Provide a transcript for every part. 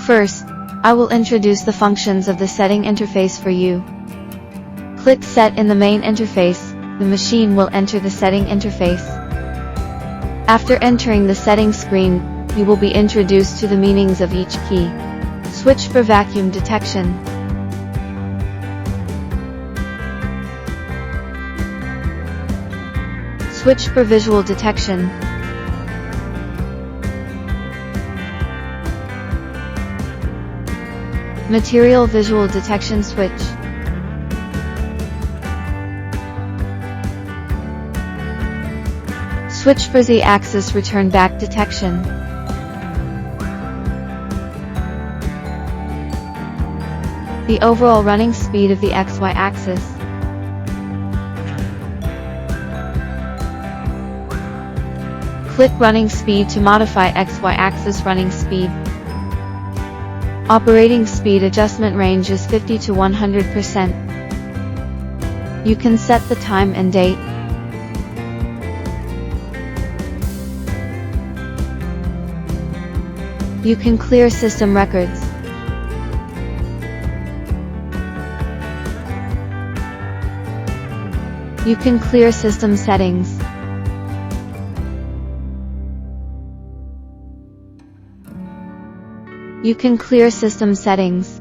First, I will introduce the functions of the setting interface for you. Click Set in the main interface. The machine will enter the setting interface. After entering the settings screen, you will be introduced to the meanings of each key. Switch for vacuum detection. Switch for visual detection. Material visual detection switch. Switch for Z-axis return back detection. The overall running speed of the XY axis. Click running speed to modify XY axis running speed. Operating speed adjustment range is 50 to 100%. You can set the time and date. You can clear system records. You can clear system settings. You can clear system settings.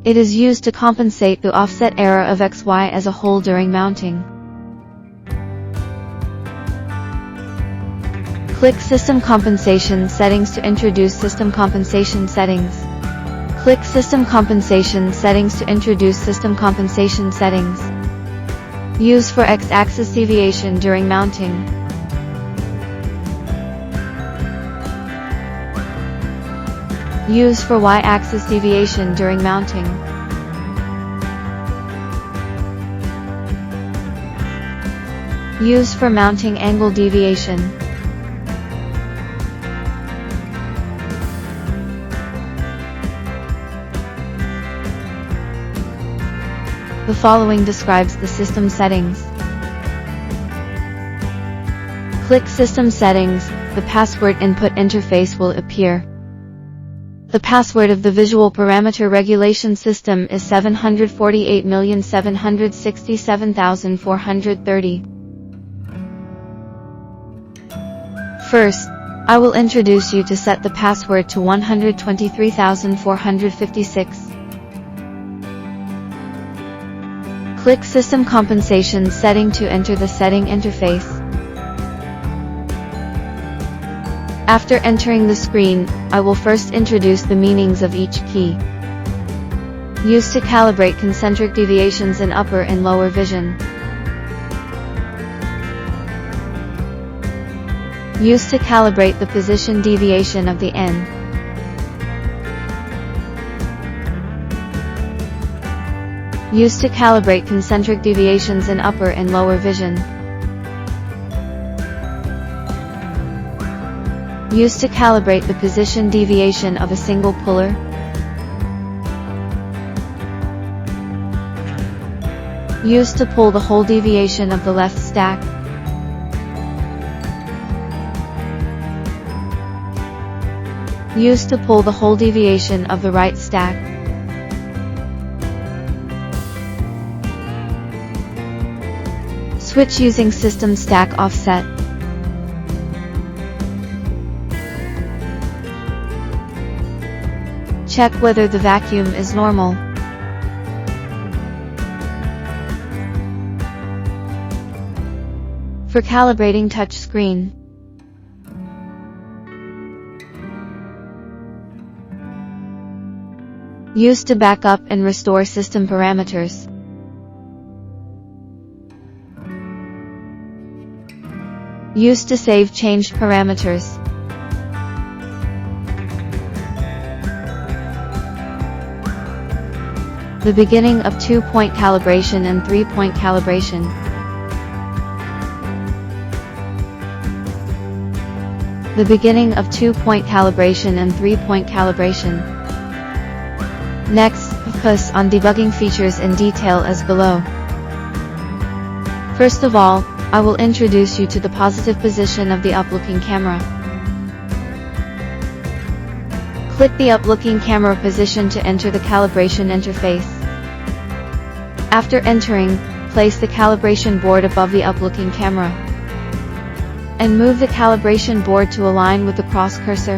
It is used to compensate the offset error of XY as a whole during mounting. Click System Compensation Settings to introduce System Compensation Settings. Click System Compensation Settings to introduce System Compensation Settings. Use for X-axis deviation during mounting. Use for Y-axis deviation during mounting. Use for mounting angle deviation. The following describes the system settings. Click System Settings. The password input interface will appear. The password of the visual parameter regulation system is 748,767,430. First, I will introduce you to set the password to 123,456. Click System Compensation Setting to enter the setting interface. After entering the screen, I will first introduce the meanings of each key. Used to calibrate concentric deviations in upper and lower vision. Used to calibrate the position deviation of the end. Used to calibrate concentric deviations in upper and lower vision. Used to calibrate the position deviation of a single puller. Used to pull the whole deviation of the left stack. Used to pull the whole deviation of the right stack. Switch using system stack offset. Check whether the vacuum is normal. For calibrating touch screen. Used to back up and restore system parameters. Used to save changed parameters. The beginning of 2-point calibration and 3-point calibration. The beginning of 2-point calibration and 3-point calibration. Next, focus on debugging features in detail as below. First of all, I will introduce you to the positive position of the up-looking camera. Click the up-looking camera position to enter the calibration interface. After entering, place the calibration board above the up-looking camera. And move the calibration board to align with the cross cursor.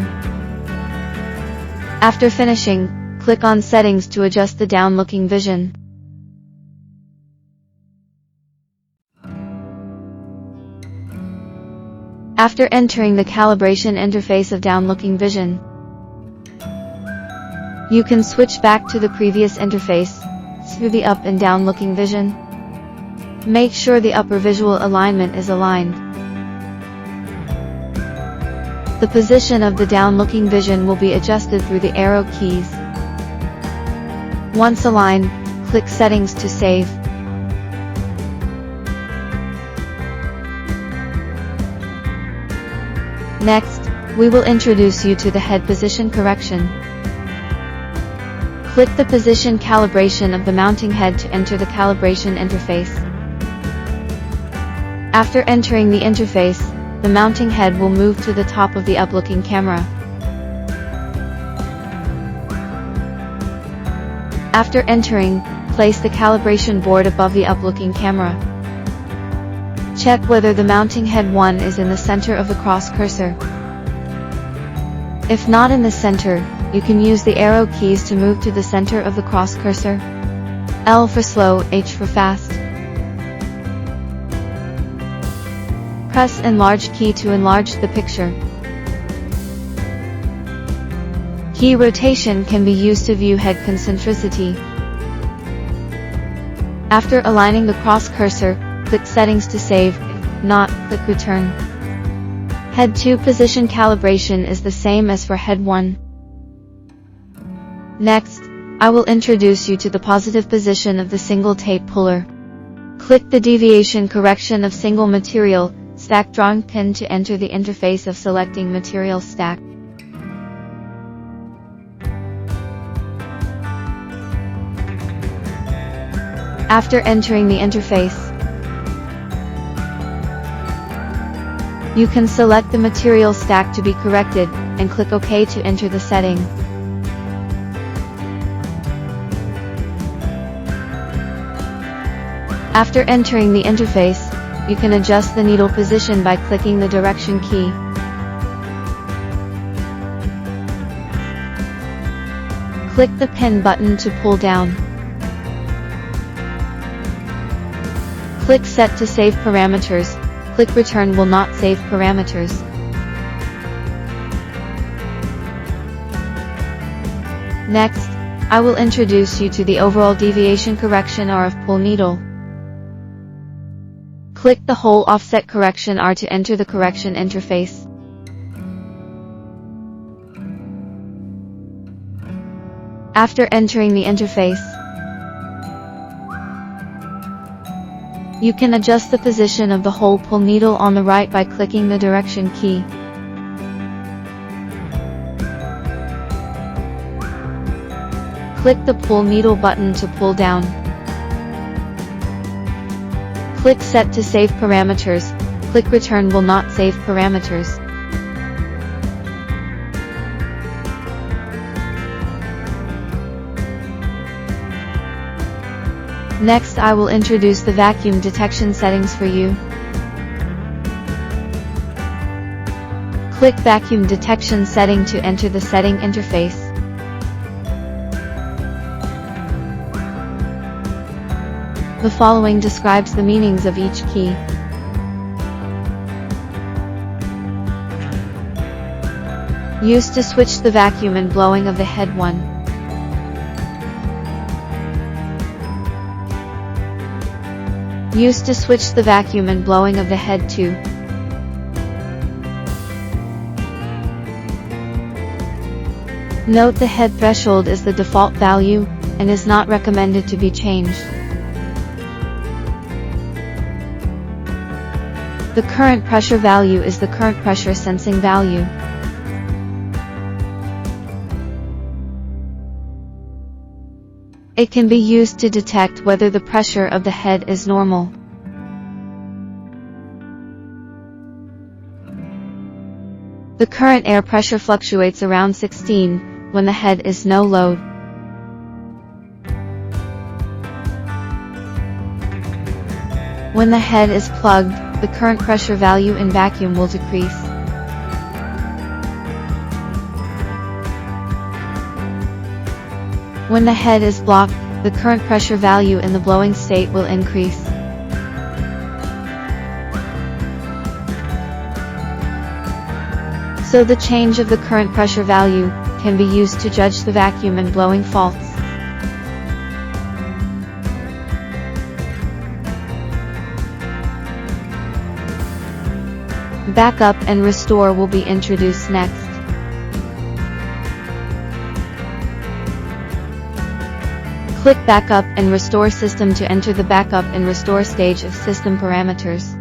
After finishing, click on Settings to adjust the down-looking vision. After entering the calibration interface of down-looking vision, you can switch back to the previous interface through the up and down-looking vision. Make sure the upper visual alignment is aligned. The position of the down-looking vision will be adjusted through the arrow keys. Once aligned, click Settings to save. Next, we will introduce you to the head position correction. Click the position calibration of the mounting head to enter the calibration interface. After entering the interface, the mounting head will move to the top of the up-looking camera. After entering, place the calibration board above the up-looking camera. Check whether the mounting head 1 is in the center of the cross cursor. If not in the center, you can use the arrow keys to move to the center of the cross cursor. L for slow, H for fast. Press Enlarge key to enlarge the picture. Key rotation can be used to view head concentricity. After aligning the cross cursor, click Settings to save. If not, click Return. Head 2 position calibration is the same as for head 1. Next, I will introduce you to the positive position of the single tape puller. Click the deviation correction of single material stack drawing pin to enter the interface of selecting material stack. After entering the interface, you can select the material stack to be corrected, and click OK to enter the setting. After entering the interface, you can adjust the needle position by clicking the direction key. Click the pin button to pull down. Click Set to save parameters. Click Return will not save parameters. Next, I will introduce you to the overall deviation correction R of pull needle. Click the hole offset correction R to enter the correction interface. After entering the interface, you can adjust the position of the hole pull needle on the right by clicking the direction key. Click the pull needle button to pull down. Click Set to save parameters. Click Return will not save parameters. Next, I will introduce the vacuum detection settings for you. Click Vacuum Detection Setting to enter the setting interface. The following describes the meanings of each key. Used to switch the vacuum and blowing of the head 1. Used to switch the vacuum and blowing of the head 2. Note the head threshold is the default value, and is not recommended to be changed. The current pressure value is the current pressure sensing value. It can be used to detect whether the pressure of the head is normal. The current air pressure fluctuates around 16 when the head is no load. When the head is plugged, the current pressure value in vacuum will decrease. When the head is blocked, the current pressure value in the blowing state will increase. So the change of the current pressure value can be used to judge the vacuum and blowing faults. Backup and restore will be introduced next. Click Backup and Restore System to enter the backup and restore stage of system parameters.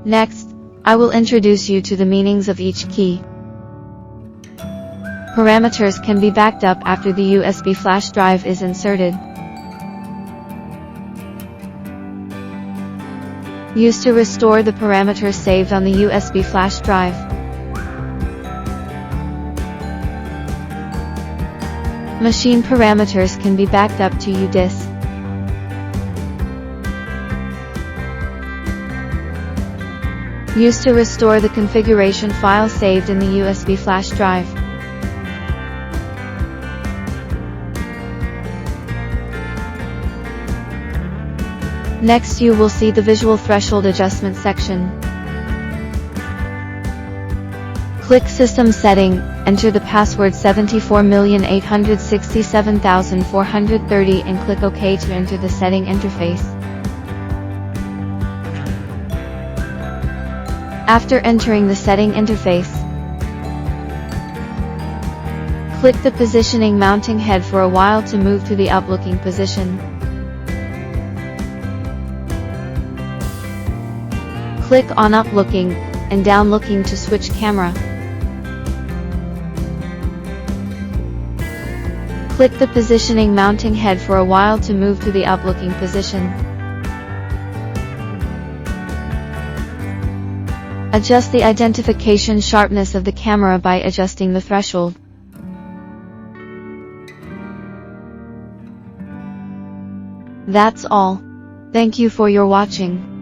Next, I will introduce you to the meanings of each key. Parameters can be backed up after the USB flash drive is inserted. Used to restore the parameters saved on the USB flash drive. Machine parameters can be backed up to U-disk. Used to restore the configuration file saved in the USB flash drive. Next you will see the visual threshold adjustment section. Click System Setting, enter the password 74,867,430 and click OK to enter the setting interface. After entering the setting interface, click the positioning mounting head for a while to move to the up-looking position. Click on up-looking and down-looking to switch camera. Click the positioning mounting head for a while to move to the up-looking position. Adjust the identification sharpness of the camera by adjusting the threshold. That's all. Thank you for your watching.